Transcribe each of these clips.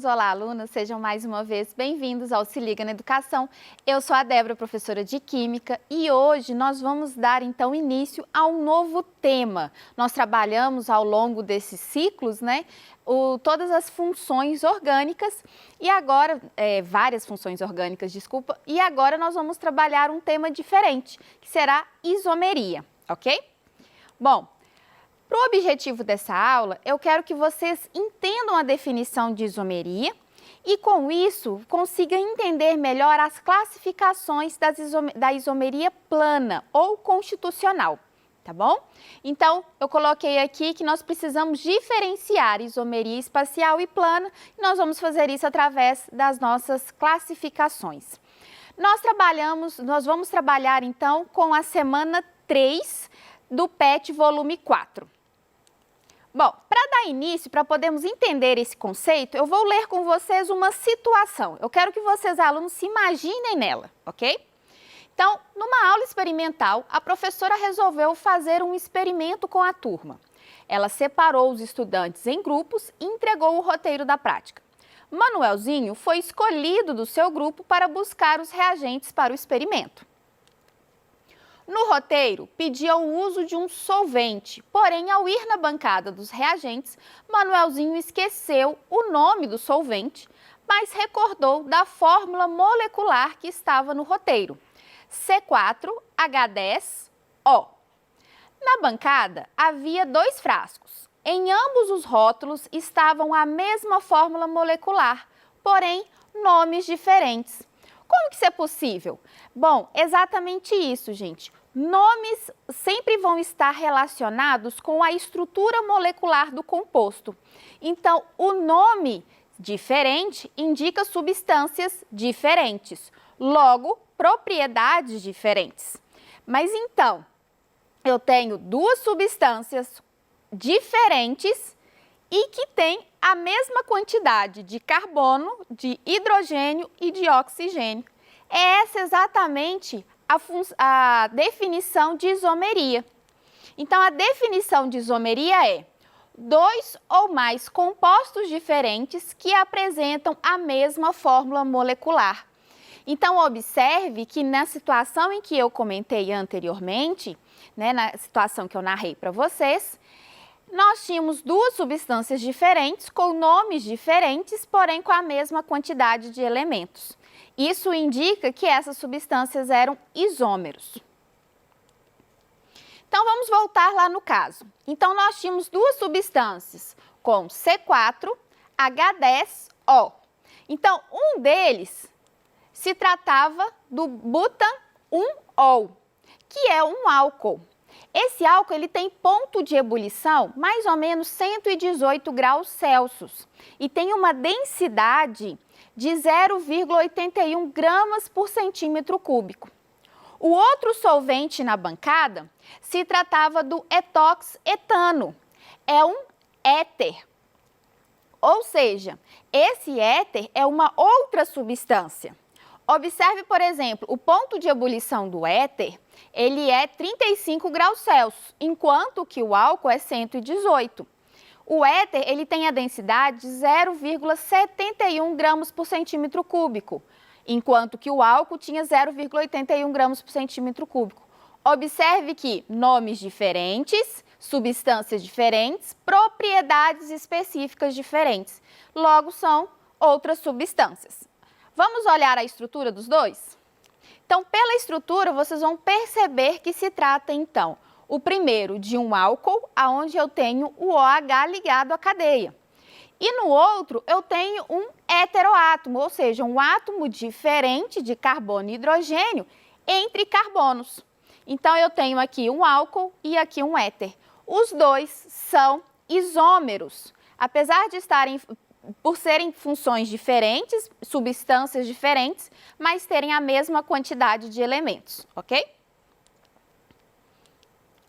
olá alunos, sejam mais uma vez bem-vindos ao Se Liga na Educação. Eu sou a Débora, professora de Química, e hoje nós vamos dar então início a um novo tema. Nós trabalhamos ao longo desses ciclos, todas as funções orgânicas e agora, várias funções orgânicas, desculpa, e agora nós vamos trabalhar um tema diferente, que será isomeria, ok? Bom, para o objetivo dessa aula, eu quero que vocês entendam a definição de isomeria e, com isso, consigam entender melhor as classificações da isomeria plana ou constitucional, tá bom? Então, eu coloquei aqui que nós precisamos diferenciar isomeria espacial e plana e nós vamos fazer isso através das nossas classificações. Nós vamos trabalhar, então, com a semana 3 do PET volume 4. Bom, para dar início, para podermos entender esse conceito, eu vou ler com vocês uma situação. Eu quero que vocês, alunos, se imaginem nela, ok? Então, numa aula experimental, a professora resolveu fazer um experimento com a turma. Ela separou os estudantes em grupos e entregou o roteiro da prática. Manuelzinho foi escolhido do seu grupo para buscar os reagentes para o experimento. No roteiro, pedia o uso de um solvente, porém, ao ir na bancada dos reagentes, Manuelzinho esqueceu o nome do solvente, mas recordou da fórmula molecular que estava no roteiro, C4H10O. Na bancada, havia 2 frascos. Em ambos os rótulos estavam a mesma fórmula molecular, porém, nomes diferentes. Como que isso é possível? Bom, exatamente isso, gente. Nomes sempre vão estar relacionados com a estrutura molecular do composto. Então, o nome diferente indica substâncias diferentes, logo, propriedades diferentes. Mas então, eu tenho 2 substâncias diferentes e que têm a mesma quantidade de carbono, de hidrogênio e de oxigênio. É essa exatamente a definição de isomeria. Então, a definição de isomeria é 2 ou mais compostos diferentes que apresentam a mesma fórmula molecular. Então, observe que na situação em que eu comentei anteriormente, na situação que eu narrei para vocês, nós tínhamos 2 substâncias diferentes, com nomes diferentes, porém com a mesma quantidade de elementos. Isso indica que essas substâncias eram isômeros. Então, vamos voltar lá no caso. Então, nós tínhamos 2 substâncias com C4H10O. Então, um deles se tratava do butan-1-ol, que é um álcool. Esse álcool ele tem ponto de ebulição mais ou menos 118 graus Celsius e tem uma densidade de 0,81 gramas por centímetro cúbico. O outro solvente na bancada se tratava do etoxetano, é um éter. Ou seja, esse éter é uma outra substância. Observe, por exemplo, o ponto de ebulição do éter, ele é 35 graus Celsius, enquanto que o álcool é 118. O éter, ele tem a densidade de 0,71 gramas por centímetro cúbico, enquanto que o álcool tinha 0,81 gramas por centímetro cúbico. Observe que nomes diferentes, substâncias diferentes, propriedades específicas diferentes. Logo, são outras substâncias. Vamos olhar a estrutura dos dois? Então, pela estrutura, vocês vão perceber que se trata, então, o primeiro de um álcool, onde eu tenho o OH ligado à cadeia. E no outro, eu tenho um heteroátomo, ou seja, um átomo diferente de carbono e hidrogênio entre carbonos. Então, eu tenho aqui um álcool e aqui um éter. Os dois são isômeros. Apesar de por serem funções diferentes, substâncias diferentes, mas terem a mesma quantidade de elementos, ok?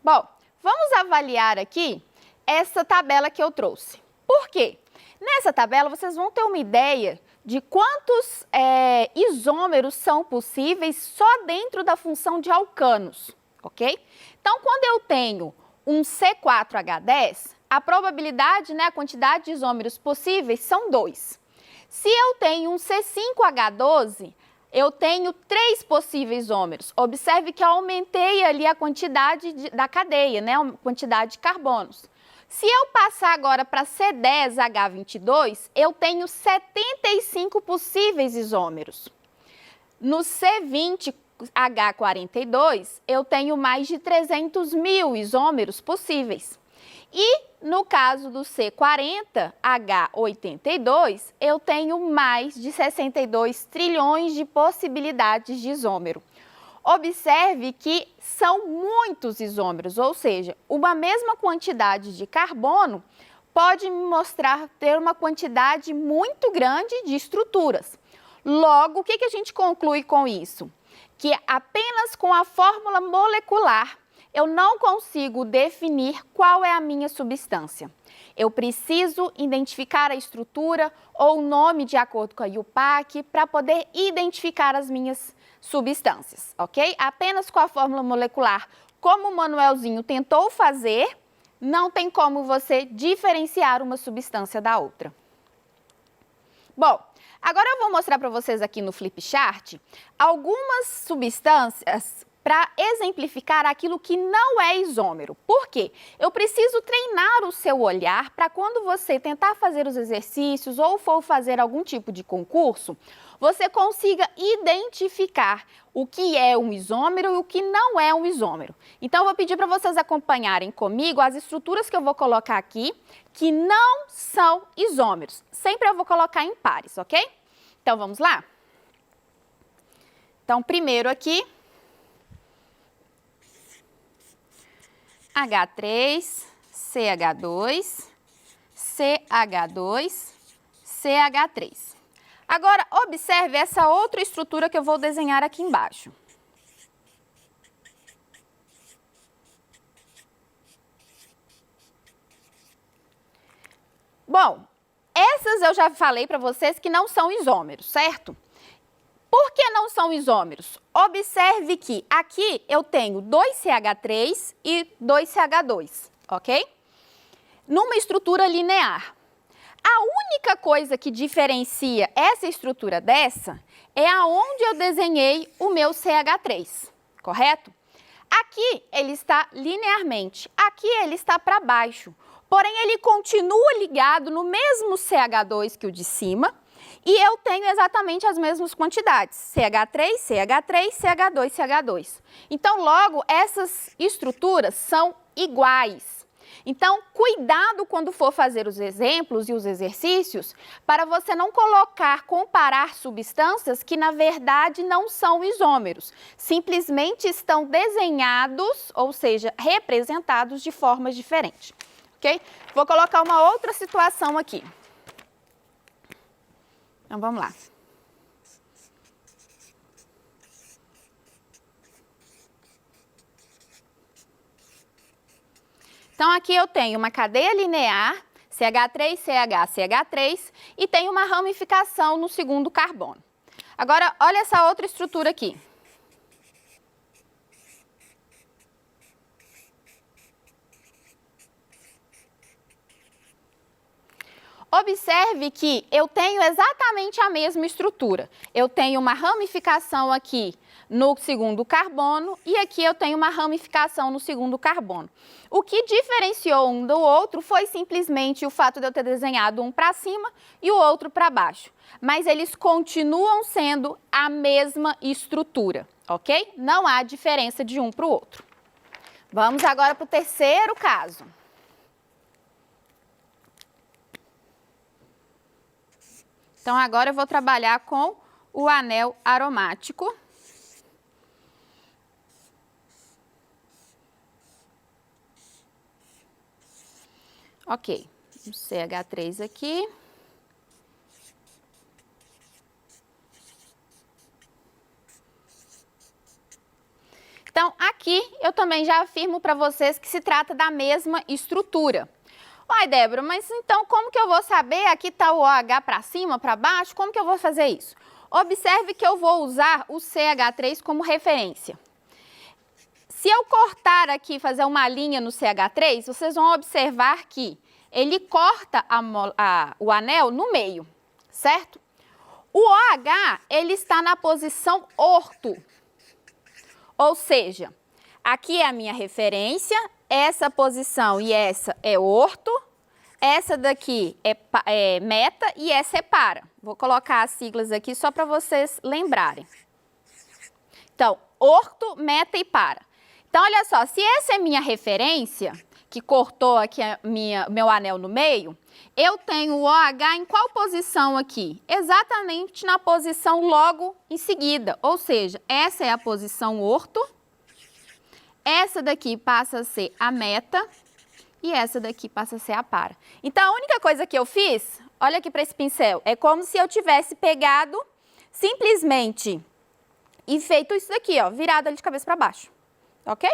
Bom, vamos avaliar aqui essa tabela que eu trouxe. Por quê? Nessa tabela, vocês vão ter uma ideia de quantos isômeros são possíveis só dentro da função de alcanos, ok? Então, quando eu tenho um C4H10, a probabilidade, a quantidade de isômeros possíveis são 2. Se eu tenho um C5H12, eu tenho 3 possíveis isômeros. Observe que eu aumentei ali a quantidade da cadeia, né? A quantidade de carbonos. Se eu passar agora para C10H22, eu tenho 75 possíveis isômeros. No C20H42, eu tenho mais de 300 mil isômeros possíveis. E no caso do C40H82, eu tenho mais de 62 trilhões de possibilidades de isômero. Observe que são muitos isômeros, ou seja, uma mesma quantidade de carbono pode me mostrar ter uma quantidade muito grande de estruturas. Logo, o que a gente conclui com isso? Que apenas com a fórmula molecular eu não consigo definir qual é a minha substância. Eu preciso identificar a estrutura ou o nome de acordo com a IUPAC para poder identificar as minhas substâncias, ok? Apenas com a fórmula molecular, como o Manuelzinho tentou fazer, não tem como você diferenciar uma substância da outra. Bom, agora eu vou mostrar para vocês aqui no flip chart algumas substâncias para exemplificar aquilo que não é isômero. Por quê? Eu preciso treinar o seu olhar para quando você tentar fazer os exercícios ou for fazer algum tipo de concurso, você consiga identificar o que é um isômero e o que não é um isômero. Então, eu vou pedir para vocês acompanharem comigo as estruturas que eu vou colocar aqui, que não são isômeros. Sempre eu vou colocar em pares, ok? Então, vamos lá? Então, primeiro aqui, H3, CH2, CH2, CH3. Agora, observe essa outra estrutura que eu vou desenhar aqui embaixo. Bom, essas eu já falei para vocês que não são isômeros, certo? Por que não são isômeros? Observe que aqui eu tenho 2CH3 e 2CH2, ok? Numa estrutura linear. A única coisa que diferencia essa estrutura dessa é aonde eu desenhei o meu CH3, correto? Aqui ele está linearmente, aqui ele está para baixo, porém ele continua ligado no mesmo CH2 que o de cima, e eu tenho exatamente as mesmas quantidades, CH3, CH3, CH2, CH2. Então, logo, essas estruturas são iguais. Então, cuidado quando for fazer os exemplos e os exercícios, para você não comparar substâncias que, na verdade, não são isômeros. Simplesmente estão desenhados, ou seja, representados de formas diferentes. Ok? Vou colocar uma outra situação aqui. Então, vamos lá. Então, aqui eu tenho uma cadeia linear, CH3, CH, CH3, e tenho uma ramificação no segundo carbono. Agora, olha essa outra estrutura aqui. Observe que eu tenho exatamente a mesma estrutura. Eu tenho uma ramificação aqui no segundo carbono e aqui eu tenho uma ramificação no segundo carbono. O que diferenciou um do outro foi simplesmente o fato de eu ter desenhado um para cima e o outro para baixo. Mas eles continuam sendo a mesma estrutura, ok? Não há diferença de um para o outro. Vamos agora para o terceiro caso. Então, agora eu vou trabalhar com o anel aromático. Ok, o CH3 aqui. Então, aqui eu também já afirmo para vocês que se trata da mesma estrutura. Uai, Débora, mas então como que eu vou saber? Aqui está o OH para cima, para baixo, como que eu vou fazer isso? Observe que eu vou usar o CH3 como referência. Se eu cortar aqui, fazer uma linha no CH3, vocês vão observar que ele corta o anel no meio, certo? O OH, ele está na posição orto. Ou seja, aqui é a minha referência, essa posição e essa é orto, essa daqui é meta e essa é para. Vou colocar as siglas aqui só para vocês lembrarem. Então, orto, meta e para. Então, olha só, se essa é minha referência, que cortou aqui meu anel no meio, eu tenho o OH em qual posição aqui? Exatamente na posição logo em seguida, ou seja, essa é a posição orto, essa daqui passa a ser a meta e essa daqui passa a ser a para. Então, a única coisa que eu fiz, olha aqui para esse pincel, é como se eu tivesse pegado simplesmente e feito isso daqui, ó, virado ali de cabeça para baixo, ok?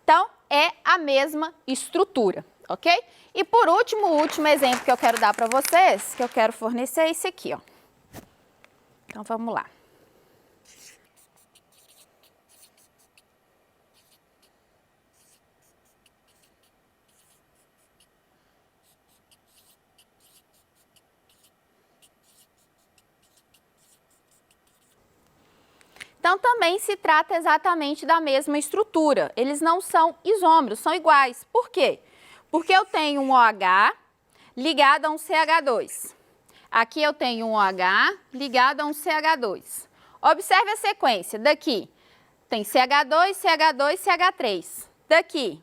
Então, é a mesma estrutura, ok? E por último, o último exemplo que eu quero dar para vocês, que eu quero fornecer é esse aqui, ó. Então, vamos lá. Então, também se trata exatamente da mesma estrutura. Eles não são isômeros, são iguais. Por quê? Porque eu tenho um OH ligado a um CH2. Aqui eu tenho um OH ligado a um CH2. Observe a sequência. Daqui tem CH2, CH2, CH3. Daqui,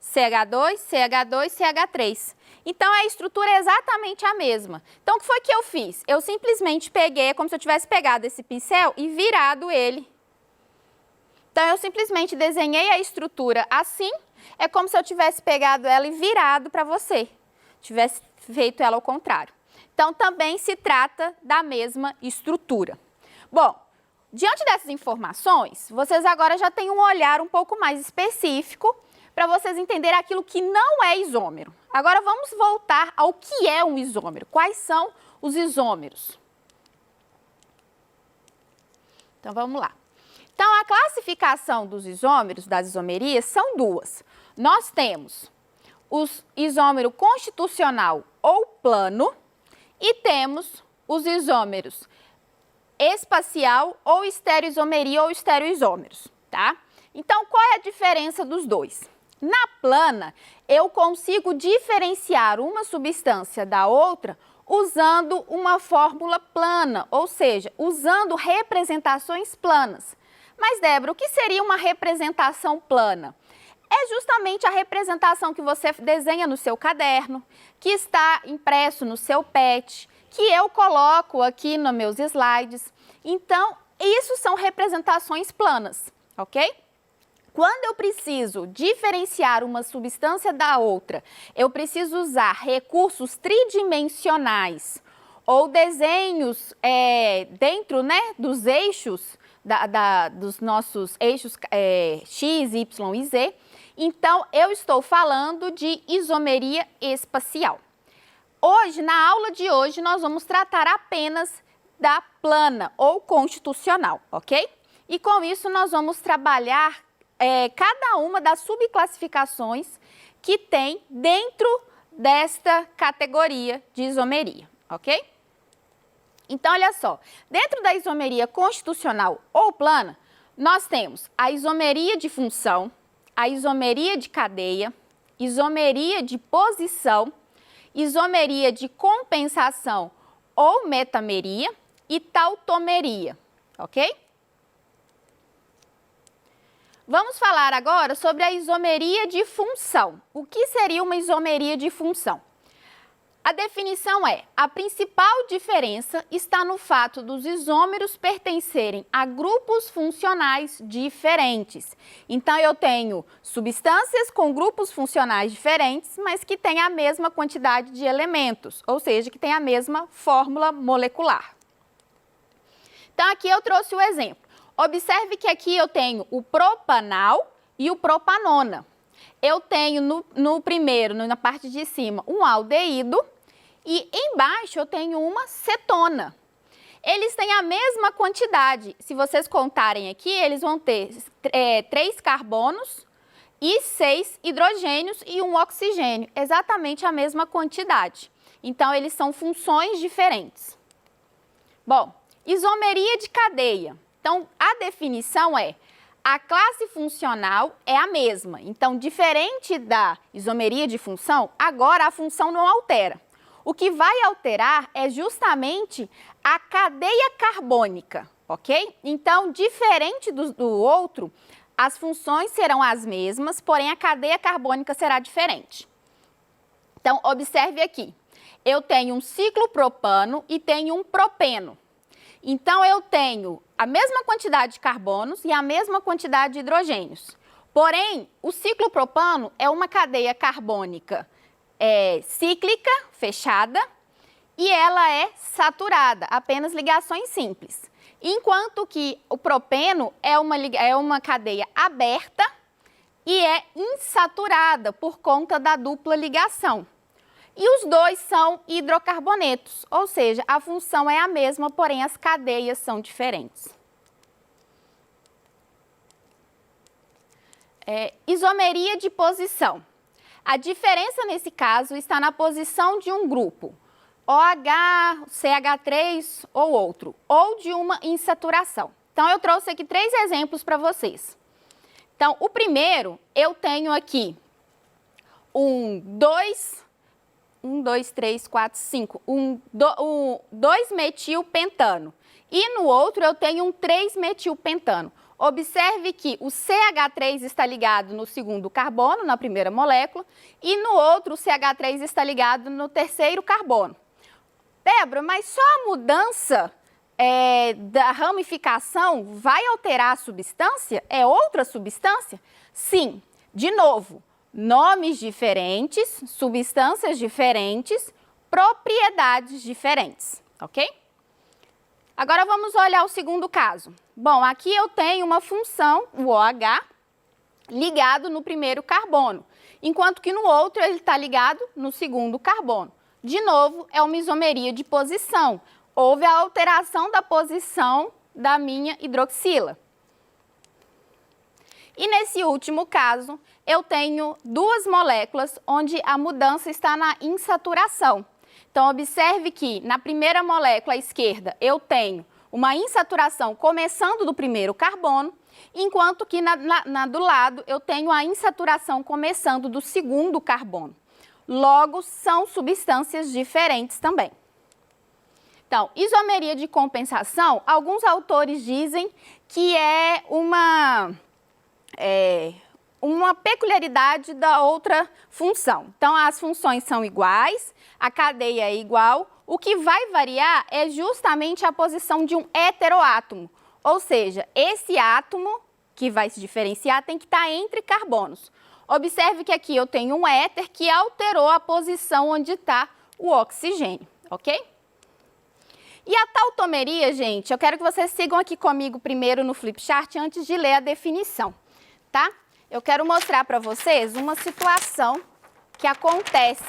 CH2, CH2, CH3. Então, a estrutura é exatamente a mesma. Então, o que foi que eu fiz? Eu simplesmente peguei, como se eu tivesse pegado esse pincel e virado ele. Então, eu simplesmente desenhei a estrutura assim, é como se eu tivesse pegado ela e virado para você. Tivesse feito ela ao contrário. Então, também se trata da mesma estrutura. Bom, diante dessas informações, vocês agora já têm um olhar um pouco mais específico para vocês entenderem aquilo que não é isômero. Agora vamos voltar ao que é um isômero. Quais são os isômeros? Então vamos lá. Então a classificação dos isômeros, das isomerias, são duas. Nós temos o isômero constitucional ou plano e temos os isômeros espacial ou estereoisomeria ou estereoisômeros, tá? Então qual é a diferença dos dois? Na plana, eu consigo diferenciar uma substância da outra usando uma fórmula plana, ou seja, usando representações planas. Mas, Débora, o que seria uma representação plana? É justamente a representação que você desenha no seu caderno, que está impresso no seu PET, que eu coloco aqui nos meus slides. Então, isso são representações planas, ok? Quando eu preciso diferenciar uma substância da outra, eu preciso usar recursos tridimensionais ou desenhos dentro, né, dos eixos, dos nossos eixos X, Y e Z. Então, eu estou falando de isomeria espacial. Hoje, na aula de hoje, nós vamos tratar apenas da plana ou constitucional, ok? E com isso, nós vamos trabalhar cada uma das subclassificações que tem dentro desta categoria de isomeria, ok? Então, olha só, dentro da isomeria constitucional ou plana, nós temos a isomeria de função, a isomeria de cadeia, isomeria de posição, isomeria de compensação ou metameria e tautomeria, ok? Vamos falar agora sobre a isomeria de função. O que seria uma isomeria de função? A definição é: a principal diferença está no fato dos isômeros pertencerem a grupos funcionais diferentes. Então, eu tenho substâncias com grupos funcionais diferentes, mas que têm a mesma quantidade de elementos, ou seja, que têm a mesma fórmula molecular. Então, aqui eu trouxe o exemplo. Observe que aqui eu tenho o propanal e o propanona. Eu tenho no primeiro, na parte de cima, um aldeído e embaixo eu tenho uma cetona. Eles têm a mesma quantidade. Se vocês contarem aqui, eles vão ter 3 carbonos e 6 hidrogênios e 1 oxigênio. Exatamente a mesma quantidade. Então, eles são funções diferentes. Bom, isomeria de cadeia. Então, a definição é: a classe funcional é a mesma. Então, diferente da isomeria de função, agora a função não altera. O que vai alterar é justamente a cadeia carbônica, ok? Então, diferente do outro, as funções serão as mesmas, porém a cadeia carbônica será diferente. Então, observe aqui. Eu tenho um ciclopropano e tenho um propeno. Então, eu tenho a mesma quantidade de carbonos e a mesma quantidade de hidrogênios. Porém, o ciclopropano é uma cadeia carbônica cíclica, fechada, e ela é saturada, apenas ligações simples. Enquanto que o propeno é uma cadeia aberta e é insaturada por conta da dupla ligação. E os dois são hidrocarbonetos, ou seja, a função é a mesma, porém as cadeias são diferentes. Isomeria de posição. A diferença nesse caso está na posição de um grupo, OH, CH3 ou outro, ou de uma insaturação. Então, eu trouxe aqui 3 exemplos para vocês. Então, o primeiro, eu tenho aqui 2-metilpentano. E no outro eu tenho um 3-metilpentano. Observe que o CH3 está ligado no segundo carbono, na primeira molécula, e no outro o CH3 está ligado no terceiro carbono. Débora, mas só a mudança da ramificação vai alterar a substância? É outra substância? Sim. De novo, nomes diferentes, substâncias diferentes, propriedades diferentes, ok? Agora vamos olhar o segundo caso. Bom, aqui eu tenho uma função, o OH, ligado no primeiro carbono, enquanto que no outro ele está ligado no segundo carbono. De novo, é uma isomeria de posição. Houve a alteração da posição da minha hidroxila. E nesse último caso, eu tenho 2 moléculas onde a mudança está na insaturação. Então, observe que na primeira molécula à esquerda eu tenho uma insaturação começando do primeiro carbono, enquanto que do lado eu tenho a insaturação começando do segundo carbono. Logo, são substâncias diferentes também. Então, isomeria de compensação, alguns autores dizem que é uma peculiaridade da outra função. Então, as funções são iguais, a cadeia é igual, o que vai variar é justamente a posição de um heteroátomo, ou seja, esse átomo que vai se diferenciar tem que estar entre carbonos. Observe que aqui eu tenho um éter que alterou a posição onde está o oxigênio, ok? E a tautomeria, gente, eu quero que vocês sigam aqui comigo primeiro no flipchart antes de ler a definição, tá? Eu quero mostrar para vocês uma situação que acontece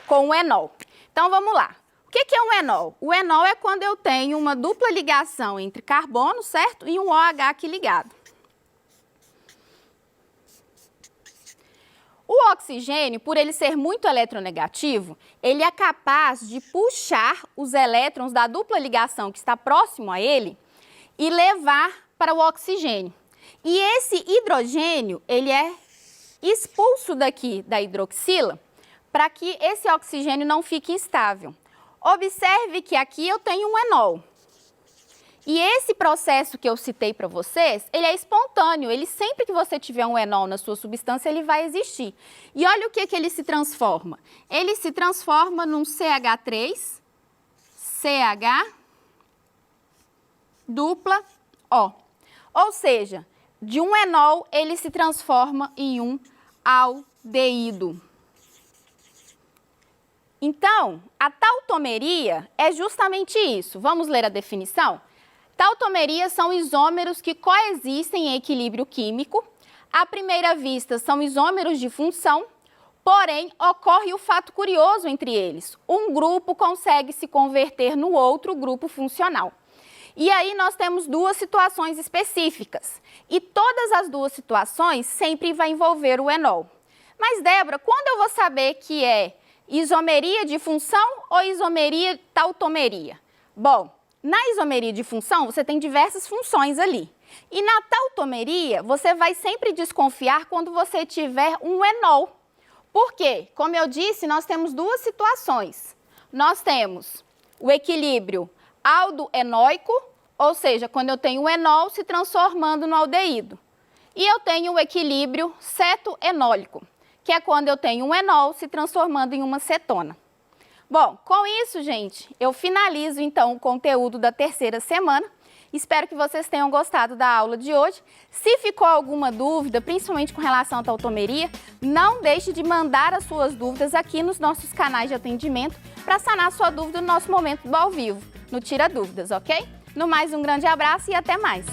com o enol. Então, vamos lá. O que é um enol? O enol é quando eu tenho uma dupla ligação entre carbono, certo? E um OH aqui ligado. O oxigênio, por ele ser muito eletronegativo, ele é capaz de puxar os elétrons da dupla ligação que está próximo a ele e levar para o oxigênio. E esse hidrogênio, ele é expulso daqui da hidroxila para que esse oxigênio não fique instável. Observe que aqui eu tenho um enol. E esse processo que eu citei para vocês, ele é espontâneo. Ele, sempre que você tiver um enol na sua substância, ele vai existir. E olha o que ele se transforma. Ele se transforma num CH3, CH, dupla O. Ou seja, de um enol, ele se transforma em um aldeído. Então, a tautomeria é justamente isso. Vamos ler a definição? Tautomerias são isômeros que coexistem em equilíbrio químico. À primeira vista, são isômeros de função, porém, ocorre o fato curioso entre eles. Um grupo consegue se converter no outro grupo funcional. E aí nós temos 2 situações específicas. E todas as 2 situações sempre vai envolver o enol. Mas, Débora, quando eu vou saber que é isomeria de função ou isomeria tautomeria? Bom, Na isomeria de função, você tem diversas funções ali. E na tautomeria, você vai sempre desconfiar quando você tiver um enol. Por quê? Como eu disse, nós temos duas situações. Nós temos o equilíbrio aldo-enóico, ou seja, quando eu tenho um enol se transformando no aldeído. E eu tenho o equilíbrio cetoenólico, que é quando eu tenho um enol se transformando em uma cetona. Bom, com isso, gente, eu finalizo então o conteúdo da terceira semana. Espero que vocês tenham gostado da aula de hoje. Se ficou alguma dúvida, principalmente com relação à tautomeria, não deixe de mandar as suas dúvidas aqui nos nossos canais de atendimento para sanar sua dúvida no nosso momento do ao vivo, no Tira Dúvidas, ok? No mais, um grande abraço e até mais!